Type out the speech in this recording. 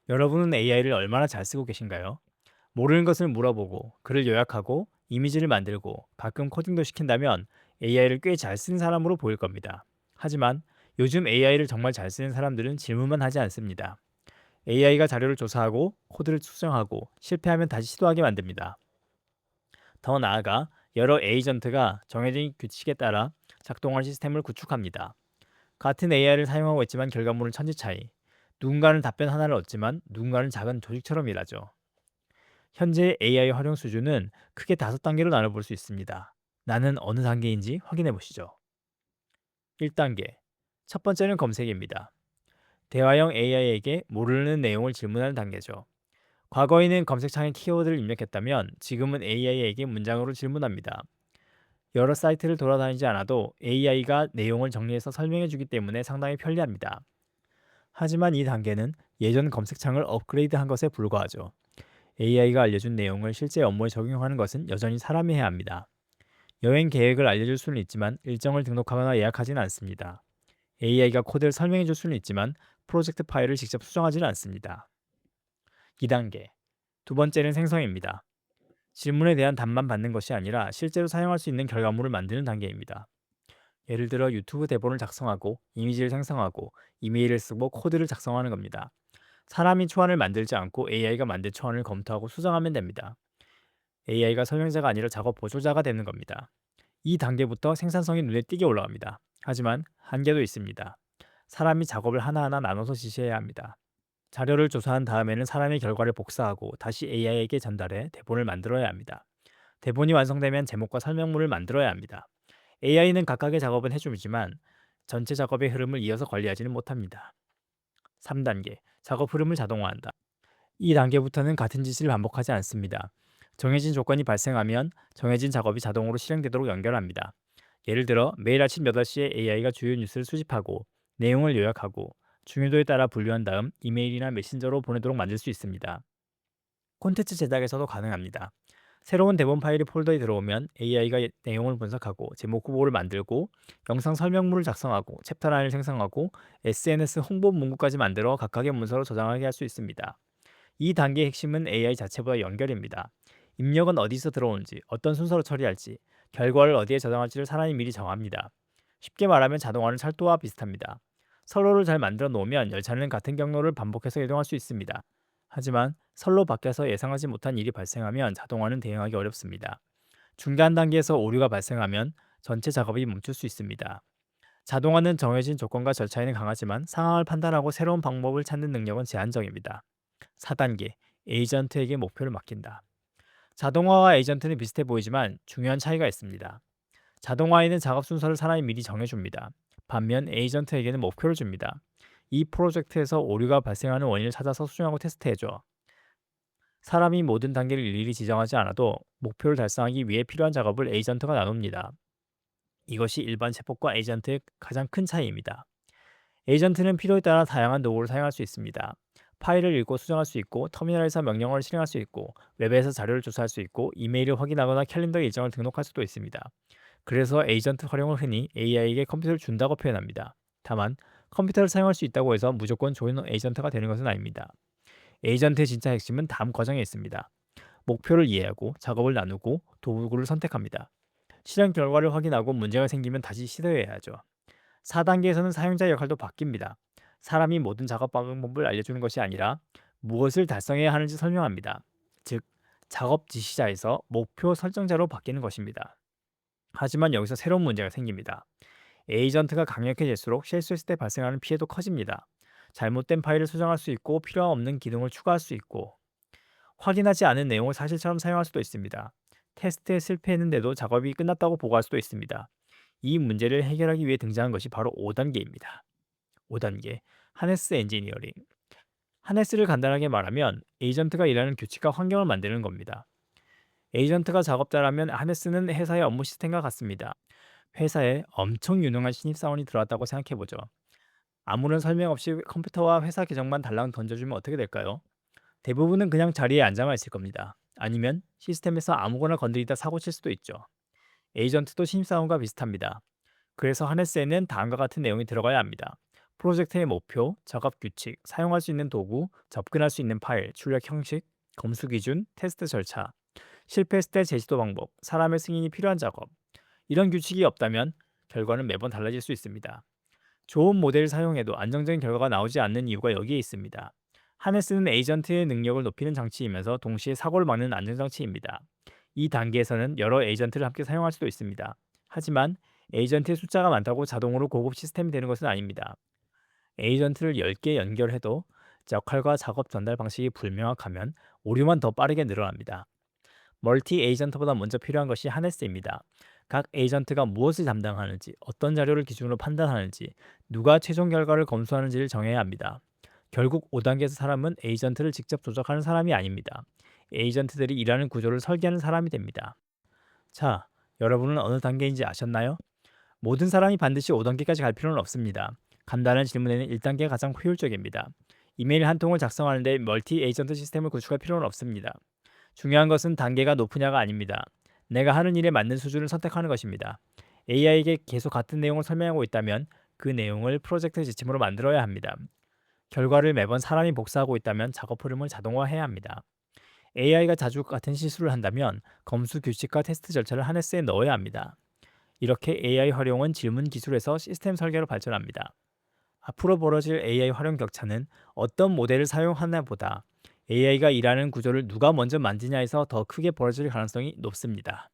여러분은 AI를 얼마나 잘 쓰고 계신가요? 모르는 것을 물어보고, 글을 요약하고, 이미지를 만들고, 가끔 코딩도 시킨다면 AI를 꽤 잘 쓰는 사람으로 보일 겁니다. 하지만 요즘 AI를 정말 잘 쓰는 사람들은 질문만 하지 않습니다. AI가 자료를 조사하고, 코드를 수정하고, 실패하면 다시 시도하게 만듭니다. 더 나아가 여러 에이전트가 정해진 규칙에 따라 작동할 시스템을 구축합니다. 같은 AI를 사용하고 있지만 결과물은 천지 차이. 누군가는 답변 하나를 얻지만 누군가는 작은 조직처럼 일하죠. 현재 AI 활용 수준은 크게 5단계로 나눠볼 수 있습니다. 나는 어느 단계인지 확인해 보시죠. 1단계. 첫 번째는 검색입니다. 대화형 AI에게 모르는 내용을 질문하는 단계죠. 과거에는 검색창에 키워드를 입력했다면 지금은 AI에게 문장으로 질문합니다. 여러 사이트를 돌아다니지 않아도 AI가 내용을 정리해서 설명해 주기 때문에 상당히 편리합니다. 하지만 이 단계는 예전 검색창을 업그레이드한 것에 불과하죠. AI가 알려준 내용을 실제 업무에 적용하는 것은 여전히 사람이 해야 합니다. 여행 계획을 알려줄 수는 있지만 일정을 등록하거나 예약하지는 않습니다. AI가 코드를 설명해 줄 수는 있지만 프로젝트 파일을 직접 수정하지는 않습니다. 2단계. 두 번째는 생성입니다. 질문에 대한 답만 받는 것이 아니라 실제로 사용할 수 있는 결과물을 만드는 단계입니다. 예를 들어 유튜브 대본을 작성하고 이미지를 생성하고 이메일을 쓰고 코드를 작성하는 겁니다. 사람이 초안을 만들지 않고 AI가 만든 초안을 검토하고 수정하면 됩니다. AI가 설명자가 아니라 작업 보조자가 되는 겁니다. 이 단계부터 생산성이 눈에 띄게 올라갑니다. 하지만 한계도 있습니다. 사람이 작업을 하나하나 나눠서 지시해야 합니다. 자료를 조사한 다음에는 사람이 결과를 복사하고 다시 AI에게 전달해 대본을 만들어야 합니다. 대본이 완성되면 제목과 설명문을 만들어야 합니다. AI는 각각의 작업은 해주지만 전체 작업의 흐름을 이어서 관리하지는 못합니다. 3단계. 작업 흐름을 자동화한다. 이 단계부터는 같은 짓을 반복하지 않습니다. 정해진 조건이 발생하면 정해진 작업이 자동으로 실행되도록 연결합니다. 예를 들어 매일 아침 8시에 AI가 주요 뉴스를 수집하고 내용을 요약하고 중요도에 따라 분류한 다음 이메일이나 메신저로 보내도록 만들 수 있습니다. 콘텐츠 제작에서도 가능합니다. 새로운 대본 파일이 폴더에 들어오면 AI가 내용을 분석하고 제목 후보를 만들고 영상 설명문을 작성하고 챕터 라인을 생성하고 SNS 홍보 문구까지 만들어 각각의 문서로 저장하게 할 수 있습니다. 이 단계의 핵심은 AI 자체보다 연결입니다. 입력은 어디서 들어오는지, 어떤 순서로 처리할지, 결과를 어디에 저장할지를 사람이 미리 정합니다. 쉽게 말하면 자동화는 철도와 비슷합니다. 선로를 잘 만들어 놓으면 열차는 같은 경로를 반복해서 이동할 수 있습니다. 하지만 선로 밖에서 예상하지 못한 일이 발생하면 자동화는 대응하기 어렵습니다. 중간 단계에서 오류가 발생하면 전체 작업이 멈출 수 있습니다. 자동화는 정해진 조건과 절차에는 강하지만 상황을 판단하고 새로운 방법을 찾는 능력은 제한적입니다. 4단계. 에이전트에게 목표를 맡긴다. 자동화와 에이전트는 비슷해 보이지만 중요한 차이가 있습니다. 자동화에는 작업 순서를 사람이 미리 정해줍니다. 반면 에이전트에게는 목표를 줍니다. 이 프로젝트에서 오류가 발생하는 원인을 찾아서 수정하고 테스트해줘. 사람이 모든 단계를 일일이 지정하지 않아도 목표를 달성하기 위해 필요한 작업을 에이전트가 나눕니다. 이것이 일반 챗봇과 에이전트의 가장 큰 차이입니다. 에이전트는 필요에 따라 다양한 도구를 사용할 수 있습니다. 파일을 읽고 수정할 수 있고 터미널에서 명령어를 실행할 수 있고 웹에서 자료를 조사할 수 있고 이메일을 확인하거나 캘린더 일정을 등록할 수도 있습니다. 그래서 에이전트 활용을 흔히 AI에게 컴퓨터를 준다고 표현합니다. 다만 컴퓨터를 사용할 수 있다고 해서 무조건 좋은 에이전트가 되는 것은 아닙니다. 에이전트의 진짜 핵심은 다음 과정에 있습니다. 목표를 이해하고 작업을 나누고 도구를 선택합니다. 실행 결과를 확인하고 문제가 생기면 다시 시도해야 하죠. 4단계에서는 사용자 역할도 바뀝니다. 사람이 모든 작업 방법을 알려주는 것이 아니라 무엇을 달성해야 하는지 설명합니다. 즉, 작업 지시자에서 목표 설정자로 바뀌는 것입니다. 하지만 여기서 새로운 문제가 생깁니다. 에이전트가 강력해질수록 실수했을 때 발생하는 피해도 커집니다. 잘못된 파일을 수정할 수 있고 필요 없는 기능을 추가할 수 있고 확인하지 않은 내용을 사실처럼 사용할 수도 있습니다. 테스트에 실패했는데도 작업이 끝났다고 보고할 수도 있습니다. 이 문제를 해결하기 위해 등장한 것이 바로 5단계입니다. 5단계 하네스 엔지니어링. 하네스를 간단하게 말하면 에이전트가 일하는 규칙과 환경을 만드는 겁니다. 에이전트가 작업자라면 하네스는 회사의 업무 시스템과 같습니다. 회사에 엄청 유능한 신입사원이 들어왔다고 생각해보죠. 아무런 설명 없이 컴퓨터와 회사 계정만 달랑 던져주면 어떻게 될까요? 대부분은 그냥 자리에 앉아만 있을 겁니다. 아니면 시스템에서 아무거나 건드리다 사고 칠 수도 있죠. 에이전트도 신입사원과 비슷합니다. 그래서 하네스에는 다음과 같은 내용이 들어가야 합니다. 프로젝트의 목표, 작업 규칙, 사용할 수 있는 도구, 접근할 수 있는 파일, 출력 형식, 검수 기준, 테스트 절차, 실패했을 때 제시도 방법, 사람의 승인이 필요한 작업. 이런 규칙이 없다면 결과는 매번 달라질 수 있습니다. 좋은 모델을 사용해도 안정적인 결과가 나오지 않는 이유가 여기에 있습니다. 하네스는 에이전트의 능력을 높이는 장치이면서 동시에 사고를 막는 안전장치입니다. 이 단계에서는 여러 에이전트를 함께 사용할 수도 있습니다. 하지만 에이전트의 숫자가 많다고 자동으로 고급 시스템이 되는 것은 아닙니다. 에이전트를 10개 연결해도 역할과 작업 전달 방식이 불명확하면 오류만 더 빠르게 늘어납니다. 멀티 에이전트보다 먼저 필요한 것이 하네스입니다. 각 에이전트가 무엇을 담당하는지, 어떤 자료를 기준으로 판단하는지, 누가 최종 결과를 검수하는지를 정해야 합니다. 결국 5단계에서 사람은 에이전트를 직접 조작하는 사람이 아닙니다. 에이전트들이 일하는 구조를 설계하는 사람이 됩니다. 자, 여러분은 어느 단계인지 아셨나요? 모든 사람이 반드시 5단계까지 갈 필요는 없습니다. 간단한 질문에는 1단계가 가장 효율적입니다. 이메일 한 통을 작성하는데 멀티 에이전트 시스템을 구축할 필요는 없습니다. 중요한 것은 단계가 높으냐가 아닙니다. 내가 하는 일에 맞는 수준을 선택하는 것입니다. AI에게 계속 같은 내용을 설명하고 있다면 그 내용을 프로젝트 지침으로 만들어야 합니다. 결과를 매번 사람이 복사하고 있다면 작업 흐름을 자동화해야 합니다. AI가 자주 같은 실수를 한다면 검수 규칙과 테스트 절차를 하네스에 넣어야 합니다. 이렇게 AI 활용은 질문 기술에서 시스템 설계로 발전합니다. 앞으로 벌어질 AI 활용 격차는 어떤 모델을 사용하냐보다 AI가 일하는 구조를 누가 먼저 만드냐에서 더 크게 벌어질 가능성이 높습니다.